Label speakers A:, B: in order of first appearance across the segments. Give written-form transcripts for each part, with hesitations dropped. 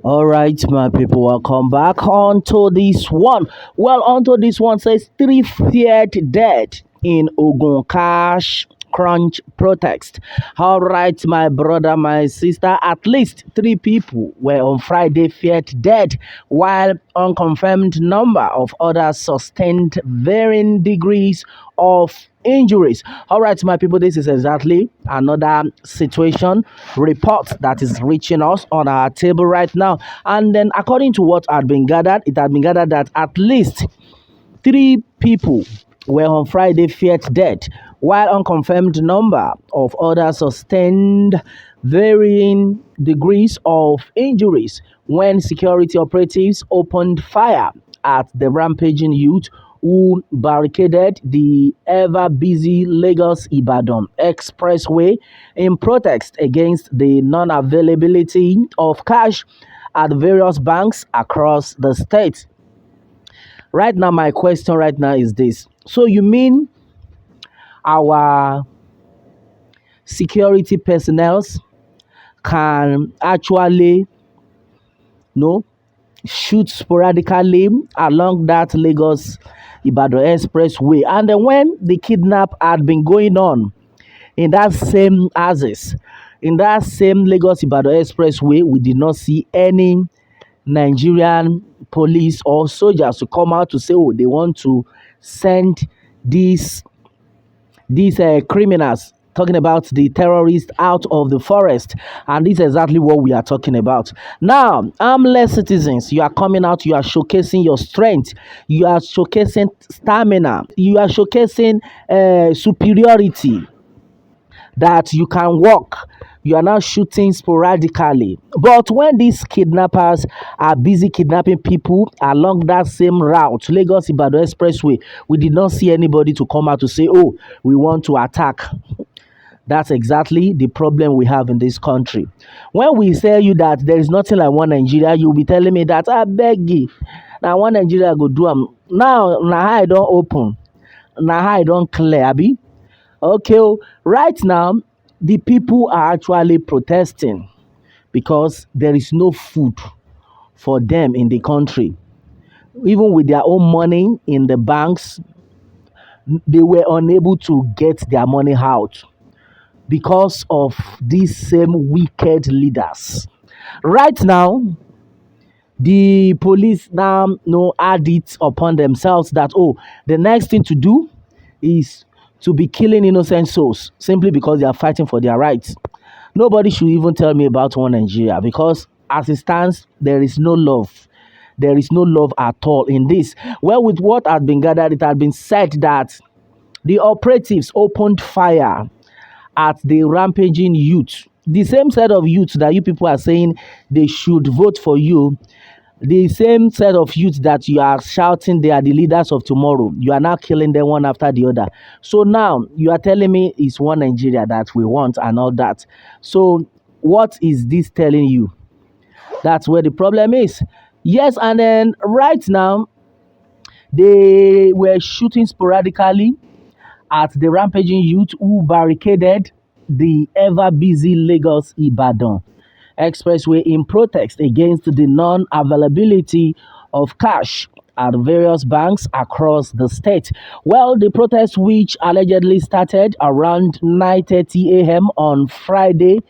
A: All right, my people, welcome back onto this one. Well, onto this one says three feared dead in Ogun cash crunch protest. All right, my brother, my sister, at least three people were on Friday feared dead, while unconfirmed number of others sustained varying degrees of injuries. All right, my people, this is exactly another situation report that is reaching us on our table right now. And then, according to what had been gathered, it had been gathered that at least three people were on Friday feared dead, while unconfirmed number of others sustained varying degrees of injuries when security operatives opened fire at the rampaging youth who barricaded the ever-busy Lagos-Ibadan expressway in protest against the non-availability of cash at various banks across the state. Right now, my question right now is this. So you mean our security personnel can actually no shoot sporadically along that Lagos Ibadan expressway, and then when the kidnap had been going on in that same axis, in that same Lagos Ibadan expressway, we did not see any Nigerian police or soldiers to come out to say, oh, they want to send these criminals, talking about the terrorists, out of the forest. And this is exactly what we are talking about. Now, armless citizens, you are coming out, you are showcasing your strength, you are showcasing stamina, you are showcasing superiority, that you can walk. You are now shooting sporadically. But when these kidnappers are busy kidnapping people along that same route, Lagos Ibadan Expressway, we did not see anybody to come out to say, oh, we want to attack. That's exactly the problem we have in this country. When we tell you that there is nothing like one Nigeria, you'll be telling me that I beg you. Now one Nigeria go do am. Now I don't open. Now I don't clear, abi. Okay, right now, the people are actually protesting because there is no food for them in the country. Even with their own money in the banks, they were unable to get their money out because of these same wicked leaders. Right now, the police now add it upon themselves that, oh, the next thing to do is to be killing innocent souls simply because they are fighting for their rights. Nobody should even tell me about one Nigeria, because as it stands, there is no love. There is no love at all in this. Well, with what had been gathered, it had been said that the operatives opened fire at the rampaging youth. The same set of youth that you people are saying they should vote for you, the same set of youth that you are shouting they are the leaders of tomorrow, you are now killing them one after the other. So now you are telling me it's one Nigeria that we want and all that. So what is this telling you? That's where the problem is. Yes, and then right now they were shooting sporadically at the rampaging youth who barricaded the ever busy Lagos Ibadan expressway in protest against the non availability of cash at various banks across the state. Well, the protest, which allegedly started around 9:30 a.m. on Friday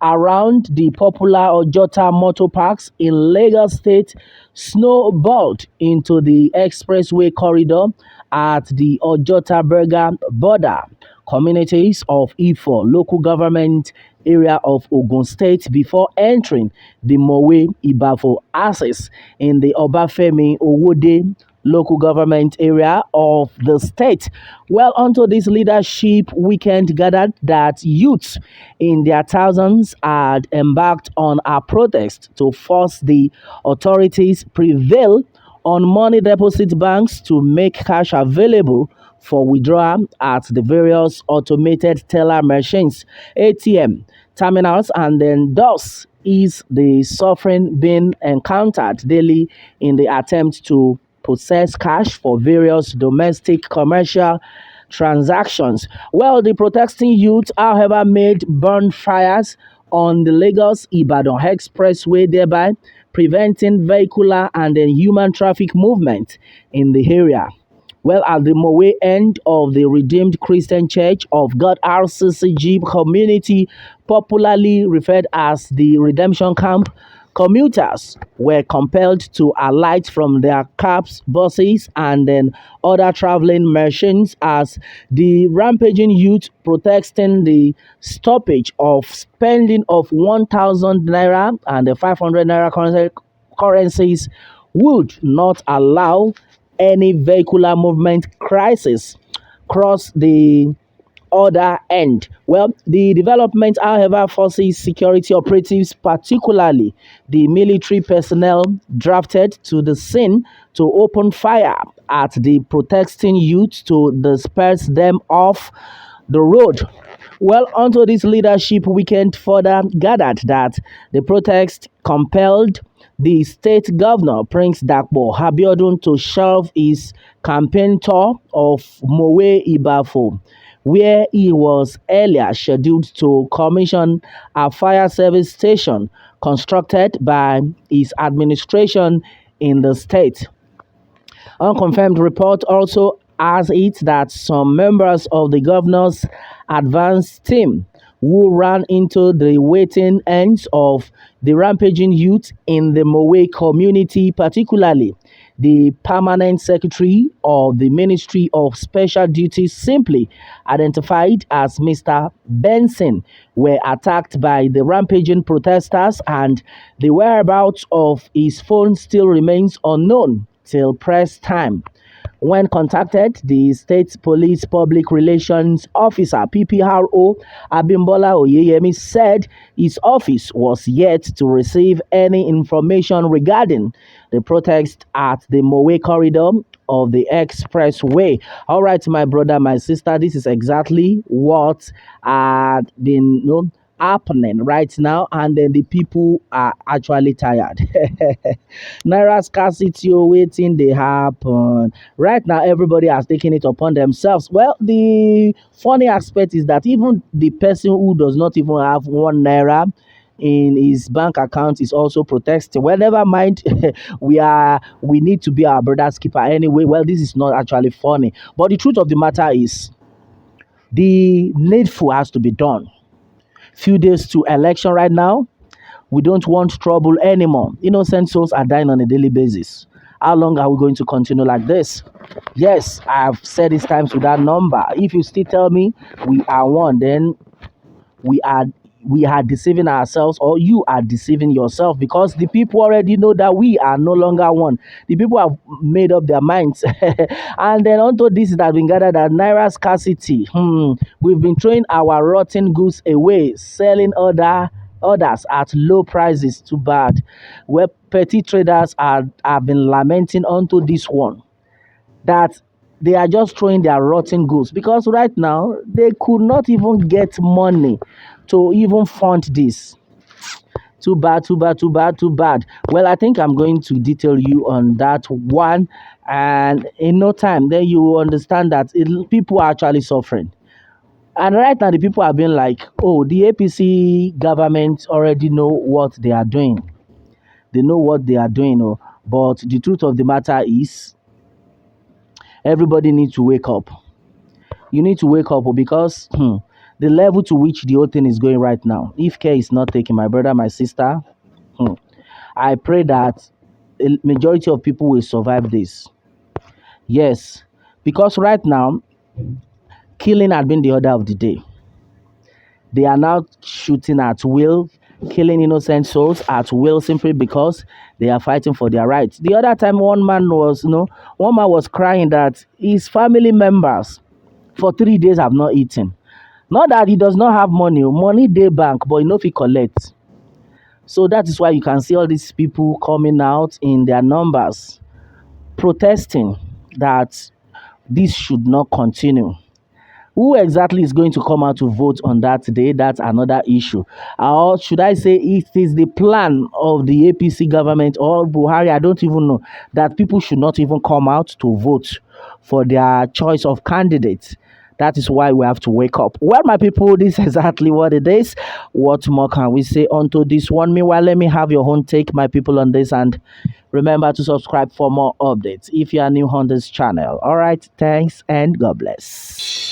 A: around the popular Ojota Motor Parks in Lagos State, snowballed into the expressway corridor at the Ojota Berger border communities of Ifo local government area of Ogun State before entering the Mowe Ibafo axis in the Obafemi Owode local government area of the state. Well, onto this leadership weekend gathered that youths in their thousands had embarked on a protest to force the authorities prevail on money deposit banks to make cash available for withdrawal at the various automated teller machines, ATM, terminals, and then thus is the suffering being encountered daily in the attempt to possess cash for various domestic commercial transactions. Well, the protesting youth, however, made bonfires on the Lagos Ibadan Expressway, thereby preventing vehicular and then human traffic movement in the area. Well, at the Mowe end of the Redeemed Christian Church of God RCCG community, popularly referred as the Redemption Camp, commuters were compelled to alight from their cabs, buses, and then other traveling machines as the rampaging youth protesting the stoppage of spending of 1,000 naira and the 500 naira currencies would not allow any vehicular movement crisis cross the other end. Well, the development, however, forces security operatives, particularly the military personnel drafted to the scene, to open fire at the protesting youth to disperse them off the road. Well, onto this leadership weekend further gathered that the protest compelled the state governor, Prince Dakpo Abiodun, to shelve his campaign tour of Mowe Ibafo, where he was earlier scheduled to commission a fire service station constructed by his administration in the state. Unconfirmed report also has it that some members of the governor's advance team who ran into the waiting ends of the rampaging youth in the Mowe community, particularly the permanent secretary of the Ministry of Special Duties, simply identified as Mr. Benson, were attacked by the rampaging protesters, and the whereabouts of his phone still remains unknown till press time. When contacted, the State Police Public Relations Officer (PPRO) Abimbola Oyeyemi said his office was yet to receive any information regarding the protest at the Mowe corridor of the expressway. All right, my brother, my sister, this is exactly what had been happening right now, and then the people are actually tired. Naira scarcity waiting they happen right now. Everybody has taken it upon themselves. Well, the funny aspect is that even the person who does not even have 1 naira in his bank account is also protesting. Well, never mind. We need to be our brother's keeper anyway. Well, this is not actually funny, but the truth of the matter is the needful has to be done. Few days to election right now. We don't want trouble anymore. Innocent souls are dying on a daily basis. How long are we going to continue like this? Yes, I've said this times with that number. If you still tell me we are one, then we are we are deceiving ourselves, or you are deceiving yourself, because the people already know that we are no longer one. The people have made up their minds. And then onto this that been gathered at naira scarcity. We've been throwing our rotten goods away, selling others at low prices. Too bad. Where petty traders have been lamenting onto this one, that they are just throwing their rotten goods, because right now they could not even get money to even fund this. Too bad, too bad, too bad, too bad. Well, I think I'm going to detail you on that one, and in no time, then you will understand that people are actually suffering. And right now, the people are being like, oh, the APC government already know what they are doing. They know what they are doing, oh. But the truth of the matter is, everybody needs to wake up. You need to wake up, because the level to which the whole thing is going right now, if care is not taken, my brother, my sister, I pray that a majority of people will survive this. Yes, because right now, killing had been the order of the day. They are now shooting at will, killing innocent souls at will, simply because they are fighting for their rights. The other time, one man was crying that his family members for 3 days have not eaten. Not that he does not have money dey bank, but he no fit collect. So that is why you can see all these people coming out in their numbers, protesting that this should not continue. Who exactly is going to come out to vote on that day? That's another issue. Or should I say it is the plan of the APC government or Buhari? I don't even know, that people should not even come out to vote for their choice of candidates. That is why we have to wake up. Well, my people, this is exactly what it is. What more can we say onto this one? Meanwhile, let me have your own take, my people, on this. And remember to subscribe for more updates if you are new on this channel. All right. Thanks and God bless.